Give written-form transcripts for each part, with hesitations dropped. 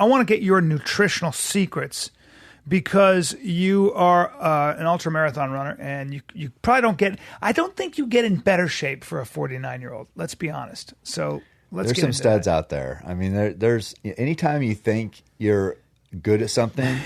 I want to get your nutritional secrets because you are an ultramarathon runner, and you probably don't get. I don't think you get in better shape for a 49-year-old. Let's be honest. So there's some studs out there. I mean, there's anytime you think you're good at something,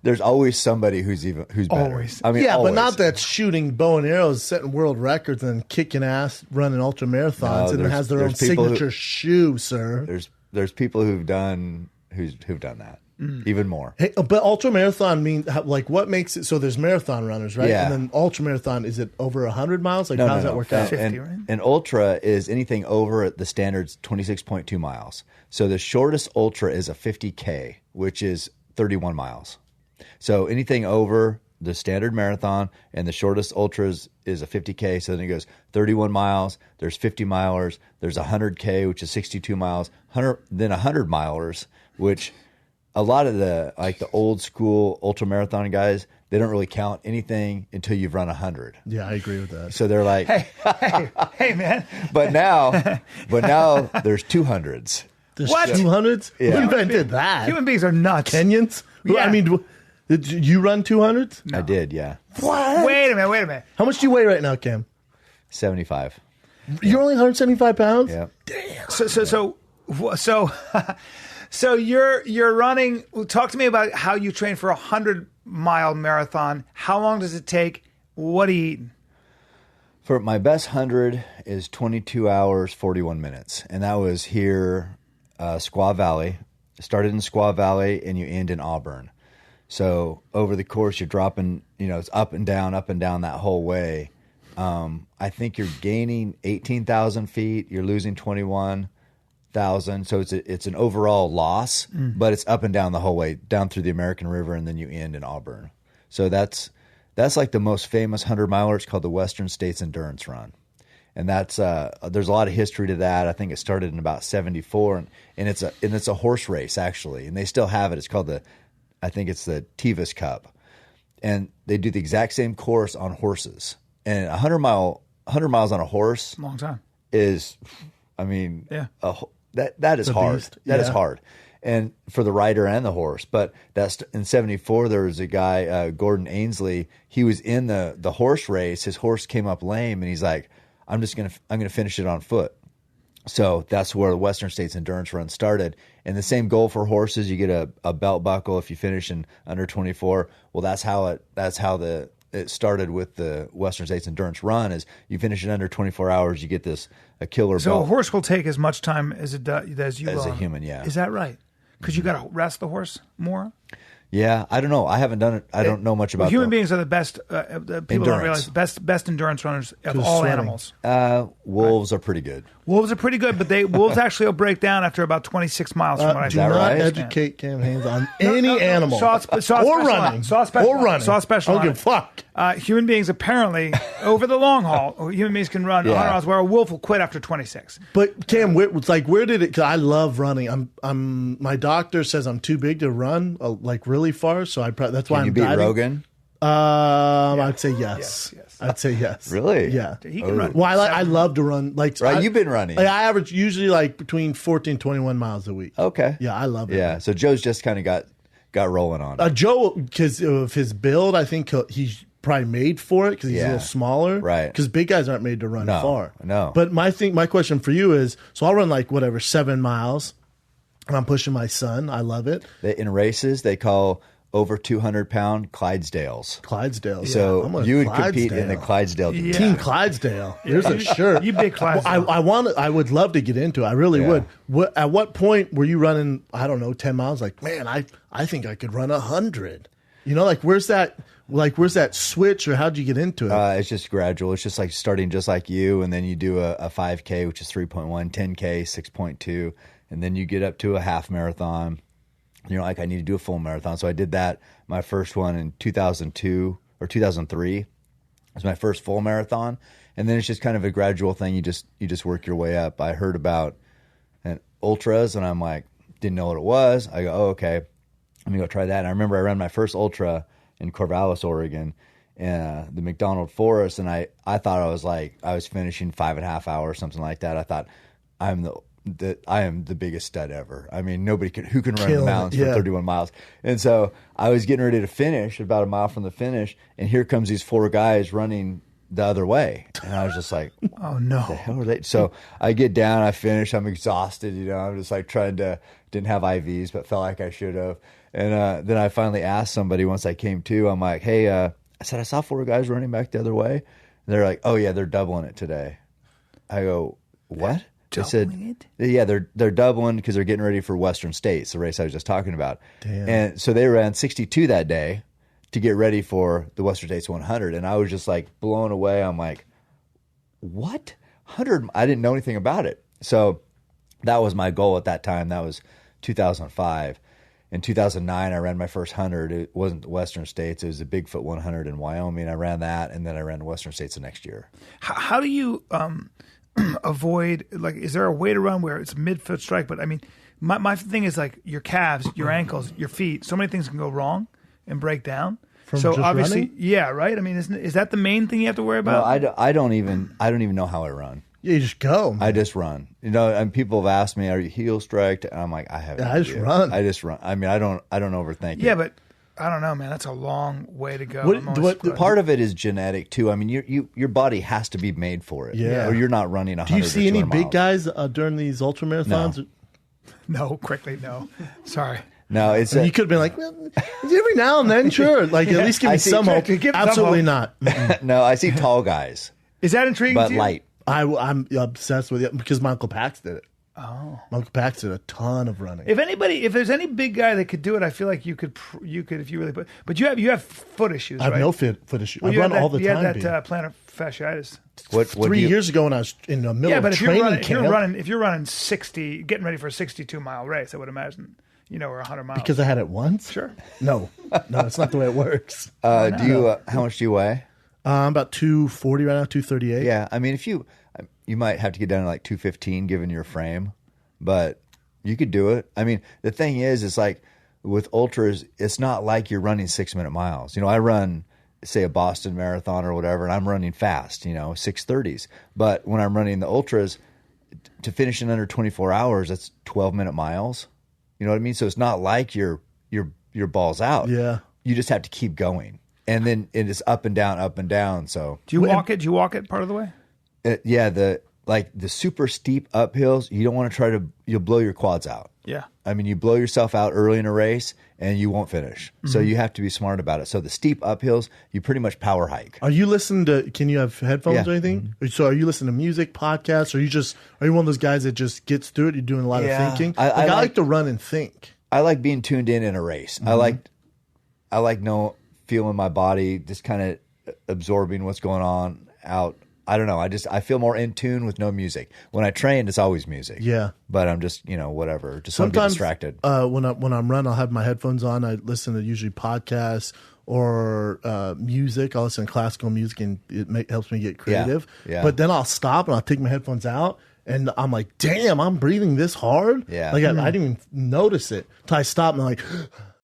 there's always somebody who's better. Always. I mean, yeah, always. but not that shooting bow and arrows, setting world records, and kicking ass, running ultra marathons, and has their own signature shoe, sir. There's people who've done that even more. Hey, but ultra marathon means like what makes it? So there's marathon runners, right? Yeah. And then ultra marathon, is it over 100 miles? Like No, how does that work out? 50, right? And ultra is anything over the standard's 26.2 miles. So the shortest ultra is a 50K, which is 31 miles. So anything over the standard marathon and the shortest ultras is a 50K. So then it goes 31 miles. There's 50 milers. There's 100K, which is 62 miles. Then 100 milers, which a lot of the old school ultra marathon guys, they don't really count anything until you've run 100. Yeah, I agree with that. So they're like, hey, man. but now there's 200s. There's What? 200s? Yeah. Who invented that? Human beings are nuts. Kenyans? Yeah. I mean, did you run 200s? I did, yeah. What? Wait a minute. How much do you weigh right now, Cam? 75. You're only 175 pounds? Yeah. Damn. So you're running. Talk to me about how you train for a 100-mile marathon. How long does it take? What are you eating? For my best 100 is 22 hours, 41 minutes. And that was here, Squaw Valley. Started in Squaw Valley and you end in Auburn. So over the course, you're dropping, it's up and down that whole way. I think you're gaining 18,000 feet. You're losing 21,000. So it's an overall loss, but it's up and down the whole way, down through the American River, and then you end in Auburn. So that's like the most famous 100-miler. It's called the Western States Endurance Run. And that's there's a lot of history to that. I think it started in about 74, and it's a horse race, actually. And they still have it. It's called I think it's the Tevis Cup. And they do the exact same course on horses. And 100 miles on a horse, Long time. is, I mean, Yeah. that is hard. beast. That is Yeah. hard. And for the rider and the horse. But that's in 74, there was a guy, Gordon Ainsley. He was in the horse race. His horse came up lame, and he's like, I'm gonna finish it on foot. So that's where the Western States Endurance Run started. And the same goal for horses, you get a belt buckle if you finish in under 24. Well, that's how it started with the Western States Endurance Run. Is you finish in under 24 hours, you get a killer So belt. a horse will take as much time as it does as you As will. a human, yeah. Is that right? Because you got to rest the horse more. Yeah, I don't know. I haven't done it. I don't know much about Human the- beings are the best. People don't realize best endurance runners of all swimming. animals. Wolves are pretty good. Wolves are pretty good, but wolves actually will break down after about 26 miles from what I Do that not right? educate Cam Haynes on any animal. Saw or special running. on it. Saw special or on it. running. Saw special I don't on give a fuck. Human beings apparently, over the long haul, human beings can run 100 miles, where a wolf will quit after 26. But Cam, where did it? Cause I love running. My doctor says I'm too big to run like really far, so that's why Can you I'm beat dieting. Rogan? I'd say yes. Yes. I'd say yes. Really? Yeah. He can run. Well, I love to run. Like Right, you've been running. I average usually like between 14 and 21 miles a week. Okay. Yeah, I love it. Yeah. So Joe's just kind of got rolling on it. Joe, because of his build, I think he's probably made for it because he's a little smaller. Right. Because big guys aren't made to run far. No. But my question for you is, so I'll run like 7 miles, and I'm pushing my son. I love it. In races, they call over 200-pound Clydesdales. Clydesdale. So I'm a you would compete in the Clydesdale. Clydesdale team. Yeah. Team Clydesdale. There's a shirt. You big Clydesdale. I would love to get into it. I really Yeah. would. At what point were you running, I don't know, 10 miles? Like, man, I think I could run 100. Where's that switch, or how'd you get into it? It's just gradual. It's just like starting just like you, and then you do a 5K, which is 3.1, 10K, 6.2, and then you get up to a half marathon. I need to do a full marathon. So I did that, my first one in 2002 or 2003. It was my first full marathon. And then it's just kind of a gradual thing. You just work your way up. I heard about ultras, and I'm like, didn't know what it was. I go, oh, okay, let me go try that. And I remember I ran my first ultra in Corvallis, Oregon, the McDonald Forest. And I thought I was finishing 5.5 hours, something like that. I thought I'm I am the biggest stud ever. I mean, who can run in the Killing it, mountains for 31 miles. And so I was getting ready to finish about a mile from the finish, and here comes these 4 guys running the other way. And I was just like, Oh no! the hell are they? So I get down, I finish, I'm exhausted, I'm just like didn't have IVs, but felt like I should have. And then I finally asked somebody once I came to, I'm like, hey, I said, I saw 4 guys running back the other way. And they're like, oh yeah, they're doubling it today. I go, what? They said, yeah, they're doubling because they're getting ready for Western States, the race I was just talking about. Damn. And so they ran 62 that day to get ready for the Western States 100. And I was just like blown away. I'm like, what? 100? I didn't know anything about it. So that was my goal at that time. That was 2005. In 2009, I ran my first 100. It wasn't the Western States. It was the Bigfoot 100 in Wyoming. I ran that, and then I ran the Western States the next year. How do you avoid, like, is there a way to run where it's mid-foot strike? But I mean, my thing is like your calves, your ankles, your feet. So many things can go wrong and break down. From so just obviously, running? Yeah, right. I mean, is that the main thing you have to worry No, about? I don't even know how I run. Yeah, you just go. Man. I just run. And people have asked me, "Are you heel striked?" And I'm like, "I have." I just run. I just run. I mean, I don't overthink it. Yeah, but I don't know, man. That's a long way to go. Part of it is genetic too. I mean, your body has to be made for it. Yeah. Or you're not running 100. Do you see any big miles. guys during these ultramarathons? No, quickly, no. Sorry. No, it's You could have been like, well, every now and then, sure. Like, at least give me some hope. give some Absolutely hope. not. no. I see tall guys, Is that intriguing but to you? light. I'm obsessed with it because my Uncle Pax did it. Oh. My Uncle Pax did a ton of running. If there's any big guy that could do it, I feel like you could if you really put. But you have foot issues. I have right? no foot issues. Well, I you run had all the you time. had B. that plantar fasciitis. What 3 years ago when I was in the middle Yeah, but of if you're training running, camp. if you're running 60, getting ready for a 62-mile race, I would imagine, or 100 miles. Because I had it once? Sure. No, that's not the way it works. Do you? How much do you weigh? I'm about 240 right now, 238. Yeah, I mean, if you might have to get down to like 215 given your frame, but you could do it. I mean, the thing is, it's like with ultras, it's not like you're running 6-minute miles. I run, say, a Boston Marathon or whatever, and I'm running fast, 6:30s. But when I'm running the ultras, to finish in under 24 hours, that's 12-minute miles. You know what I mean? So it's not like your balls out. Yeah. You just have to keep going, and then it is up and down, up and down. So Do you walk it? Do you walk it part of the way? yeah, the super steep uphills, you don't want to you'll blow your quads out. Yeah. I mean, you blow yourself out early in a race and you won't finish. So you have to be smart about it. So the steep uphills, you pretty much power hike. Are you listening to, can you have headphones Yeah. or anything? So are you listening to music, podcasts, or are you one of those guys that just gets through it? You're doing a lot Yeah. of thinking? I I like- like to run and think. I like being tuned in a race. I like feeling my body, just kind of absorbing what's going on out. I don't know. I feel more in tune with no music. When I train, it's always music. Yeah. But I'm just, whatever. Just don't get Sometimes distracted. when I'm running, I'll have my headphones on. I listen to usually podcasts or music. I'll listen to classical music, and it helps me get creative. Yeah. But then I'll stop and I'll take my headphones out, and I'm like, damn, I'm breathing this hard? Yeah. Like I didn't even notice it until I stopped and I'm like,